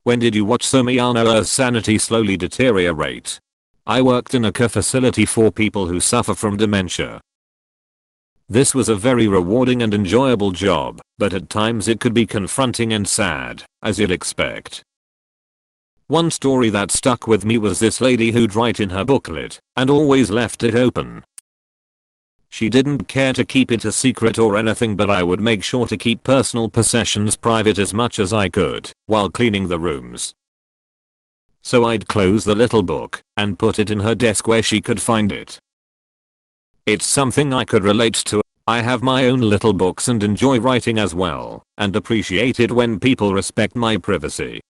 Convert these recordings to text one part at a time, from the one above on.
When did you watch Somiana's sanity slowly deteriorate? I worked in a care facility for people who suffer from dementia. This was a very rewarding and enjoyable job, but at times it could be confronting and sad, as you'd expect. One story that stuck with me was this lady who'd write in her booklet, and always left it open. She didn't care to keep it a secret or anything, but I would make sure to keep personal possessions private as much as I could, while cleaning the rooms. So I'd close the little book, and put it in her desk where she could find it. It's something I could relate to. I have my own little books and enjoy writing as well, and appreciate it when people respect my privacy.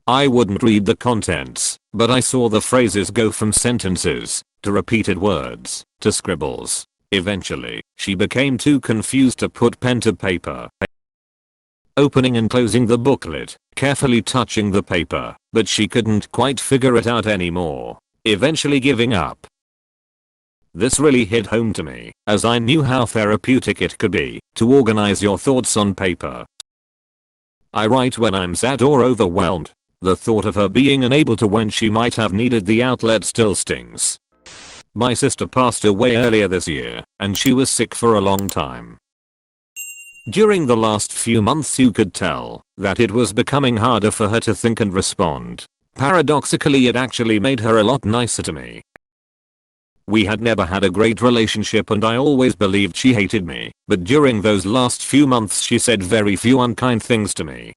I wouldn't read the contents, but I saw the phrases go from sentences, to repeated words, to scribbles. Eventually, she became too confused to put pen to paper. Opening and closing the booklet, carefully touching the paper, but she couldn't quite figure it out anymore, eventually giving up. This really hit home to me, as I knew how therapeutic it could be to organize your thoughts on paper. I write when I'm sad or overwhelmed. The thought of her being unable to when she might have needed the outlet still stings. My sister passed away earlier this year, and she was sick for a long time. During the last few months you could tell that it was becoming harder for her to think and respond. Paradoxically, it actually made her a lot nicer to me. We had never had a great relationship and I always believed she hated me, but during those last few months she said very few unkind things to me.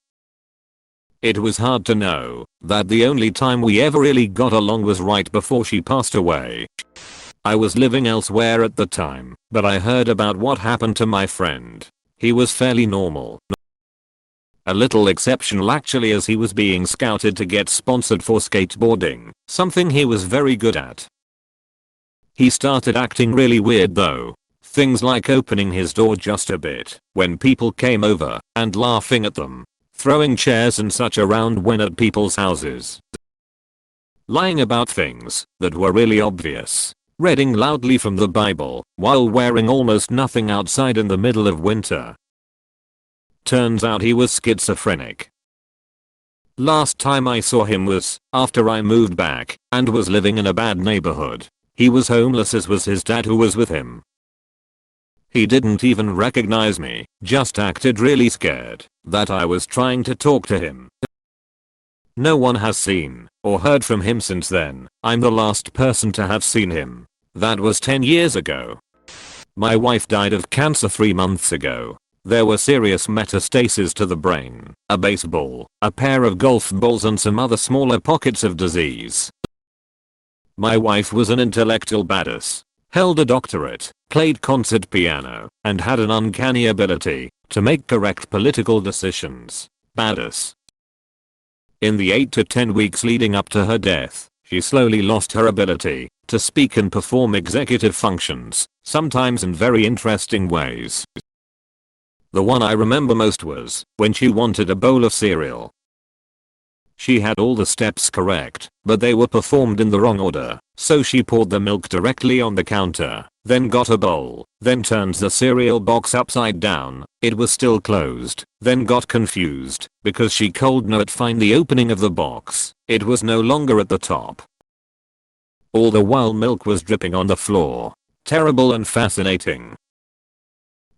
It was hard to know that the only time we ever really got along was right before she passed away. I was living elsewhere at the time, but I heard about what happened to my friend. He was fairly normal. A little exceptional actually, as he was being scouted to get sponsored for skateboarding, something he was very good at. He started acting really weird though. Things like opening his door just a bit when people came over and laughing at them. Throwing chairs and such around when at people's houses. Lying about things that were really obvious. Reading loudly from the Bible while wearing almost nothing outside in the middle of winter. Turns out he was schizophrenic. Last time I saw him was after I moved back and was living in a bad neighborhood. He was homeless, as was his dad who was with him. He didn't even recognize me, just acted really scared that I was trying to talk to him. No one has seen or heard from him since then. I'm the last person to have seen him. That was 10 years ago. My wife died of cancer 3 months ago. There were serious metastases to the brain, a baseball, a pair of golf balls and some other smaller pockets of disease. My wife was an intellectual badass, held a doctorate, played concert piano, and had an uncanny ability to make correct political decisions. Badass. In the 8 to 10 weeks leading up to her death, she slowly lost her ability to speak and perform executive functions, sometimes in very interesting ways. The one I remember most was when she wanted a bowl of cereal. She had all the steps correct, but they were performed in the wrong order, so she poured the milk directly on the counter, then got a bowl, then turned the cereal box upside down, it was still closed, then got confused, because she could not find the opening of the box, it was no longer at the top. All the while milk was dripping on the floor. Terrible and fascinating.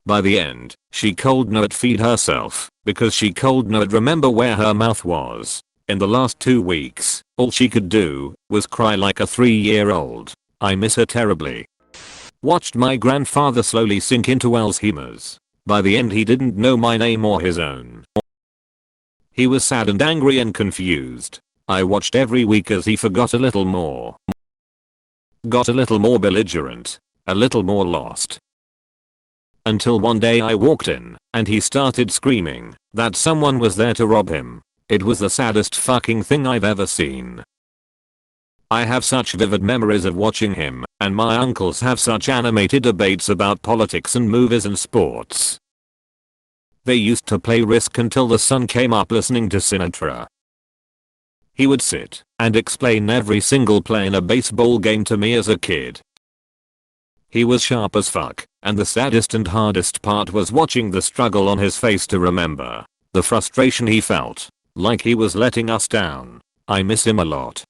By the end, she could not feed herself, because she could not remember where her mouth was. In the last 2 weeks, all she could do was cry like a 3-year-old. I miss her terribly. Watched my grandfather slowly sink into Alzheimer's. By the end he didn't know my name or his own. He was sad and angry and confused. I watched every week as he forgot a little more. Got a little more belligerent. A little more lost. Until one day I walked in, and he started screaming that someone was there to rob him. It was the saddest fucking thing I've ever seen. I have such vivid memories of watching him, and my uncles have such animated debates about politics and movies and sports. They used to play Risk until the sun came up listening to Sinatra. He would sit and explain every single play in a baseball game to me as a kid. He was sharp as fuck, and the saddest and hardest part was watching the struggle on his face to remember. The frustration he felt. like he was letting us down. I miss him a lot.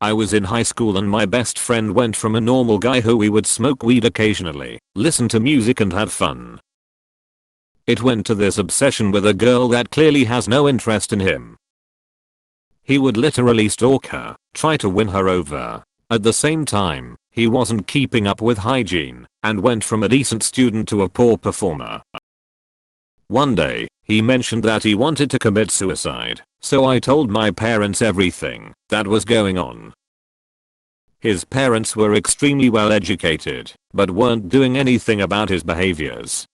I was in high school and my best friend went from a normal guy who we would smoke weed occasionally, listen to music and have fun. It went to this obsession with a girl that clearly has no interest in him. He would literally stalk her, try to win her over. At the same time, he wasn't keeping up with hygiene and went from a decent student to a poor performer. One day, he mentioned that he wanted to commit suicide, so I told my parents everything that was going on. His parents were extremely well educated, but weren't doing anything about his behaviors.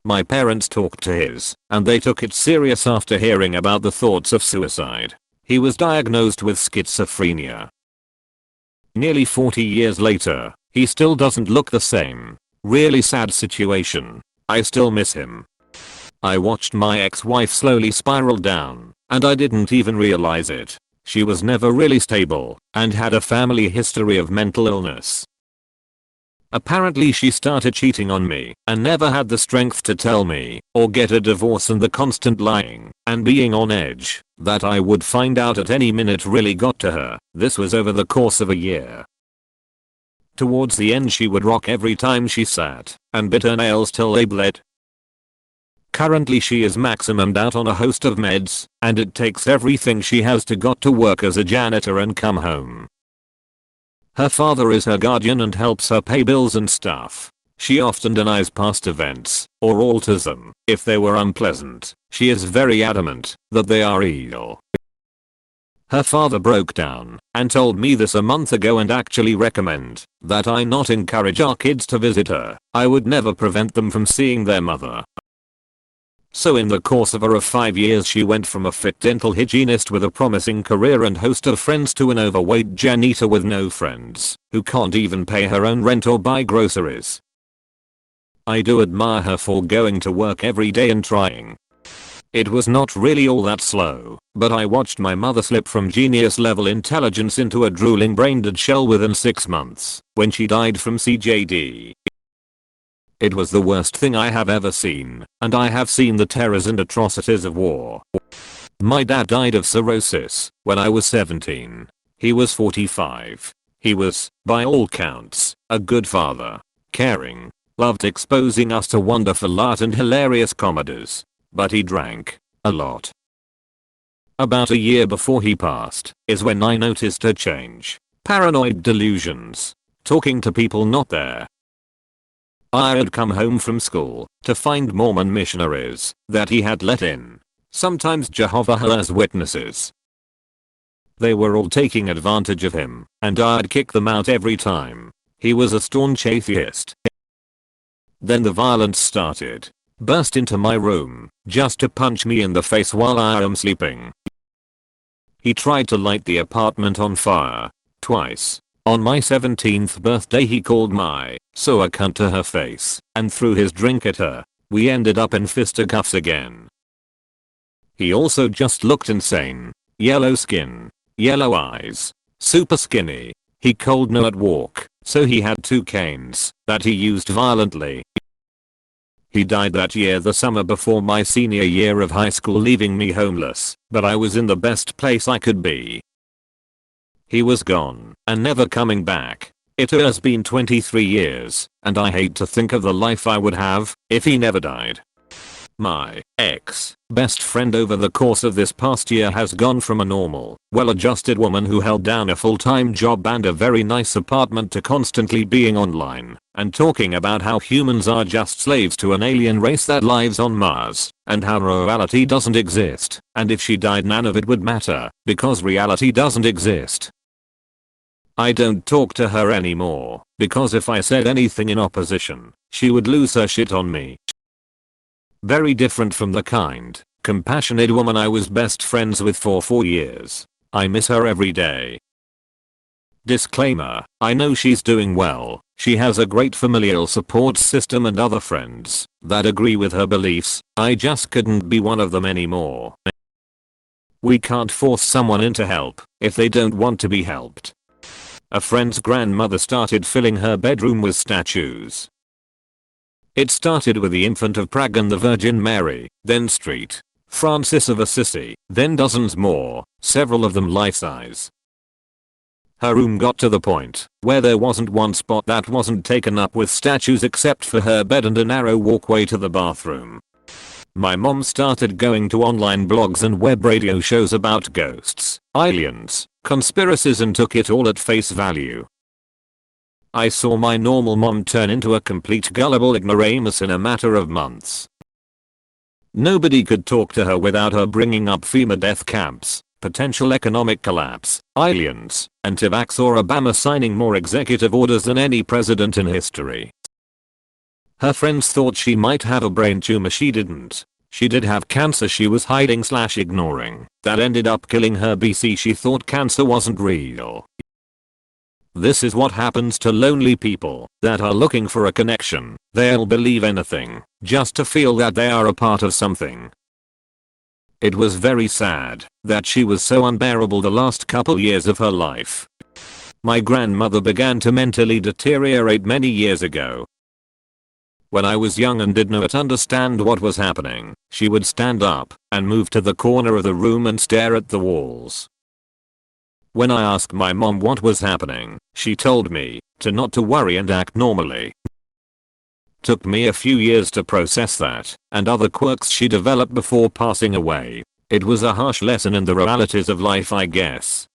My parents talked to his, and they took it serious after hearing about the thoughts of suicide. He was diagnosed with schizophrenia. Nearly 40 years later, he still doesn't look the same. Really sad situation. I still miss him. I watched my ex-wife slowly spiral down, and I didn't even realize it. She was never really stable, and had a family history of mental illness. Apparently she started cheating on me, and never had the strength to tell me, or get a divorce, and the constant lying, and being on edge, that I would find out at any minute really got to her. This was over the course of a year. Towards the end she would rock every time she sat, and bit her nails till they bled. Currently she is maximumed out on a host of meds, and it takes everything she has to got to work as a janitor and come home. Her father is her guardian and helps her pay bills and stuff. She often denies past events, or alters them, if they were unpleasant. She is very adamant that they are evil. Her father broke down and told me this a month ago and actually recommend that I not encourage our kids to visit her. I would never prevent them from seeing their mother. So in the course of 5 years she went from a fit dental hygienist with a promising career and host of friends to an overweight janitor with no friends, who can't even pay her own rent or buy groceries. I do admire her for going to work every day and trying. It was not really all that slow, but I watched my mother slip from genius level intelligence into a drooling brain dead shell within 6 months, when she died from CJD. It was the worst thing I have ever seen, and I have seen the terrors and atrocities of war. My dad died of cirrhosis when I was 17. He was 45. He was, by all counts, a good father, caring, loved exposing us to wonderful art and hilarious comedies. But he drank a lot. About a year before he passed is when I noticed a change. Paranoid delusions. Talking to people not there. I had come home from school to find Mormon missionaries that he had let in. Sometimes Jehovah's Witnesses. They were all taking advantage of him, and I'd kick them out every time. He was a staunch atheist. Then the violence started. Burst into my room just to punch me in the face while I am sleeping. He tried to light the apartment on fire. Twice. On my 17th birthday he called my so a cunt to her face and threw his drink at her. We ended up in fisticuffs again. He also just looked insane. Yellow skin. Yellow eyes. Super skinny. He could not walk, so he had 2 canes that he used violently. He died that year, the summer before my senior year of high school, leaving me homeless, but I was in the best place I could be. He was gone and never coming back. It has been 23 years, and I hate to think of the life I would have if he never died. My ex-best friend over the course of this past year has gone from a normal, well-adjusted woman who held down a full-time job and a very nice apartment to constantly being online and talking about how humans are just slaves to an alien race that lives on Mars, and how reality doesn't exist, and if she died none of it would matter, because reality doesn't exist. I don't talk to her anymore, because if I said anything in opposition, she would lose her shit on me. Very different from the kind, compassionate woman I was best friends with for 4 years. I miss her every day. Disclaimer, I know she's doing well. She has a great familial support system and other friends that agree with her beliefs. I just couldn't be one of them anymore. We can't force someone into help if they don't want to be helped. A friend's grandmother started filling her bedroom with statues. It started with the Infant of Prague and the Virgin Mary, then Street Francis of Assisi, then dozens more, several of them life-size. Her room got to the point where there wasn't one spot that wasn't taken up with statues except for her bed and a narrow walkway to the bathroom. My mom started going to online blogs and web radio shows about ghosts, aliens, conspiracies and took it all at face value. I saw my normal mom turn into a complete gullible ignoramus in a matter of months. Nobody could talk to her without her bringing up FEMA death camps, potential economic collapse, aliens, anti-vax or Obama signing more executive orders than any president in history. Her friends thought she might have a brain tumor. She didn't. She did have cancer she was hiding/ignoring that ended up killing her. She thought cancer wasn't real. This is what happens to lonely people that are looking for a connection. They'll believe anything just to feel that they are a part of something. It was very sad that she was so unbearable the last couple years of her life. My grandmother began to mentally deteriorate many years ago. When I was young and did not understand what was happening, she would stand up and move to the corner of the room and stare at the walls. When I asked my mom what was happening, she told me not to worry and act normally. Took me a few years to process that and other quirks she developed before passing away. It was a harsh lesson in the realities of life, I guess.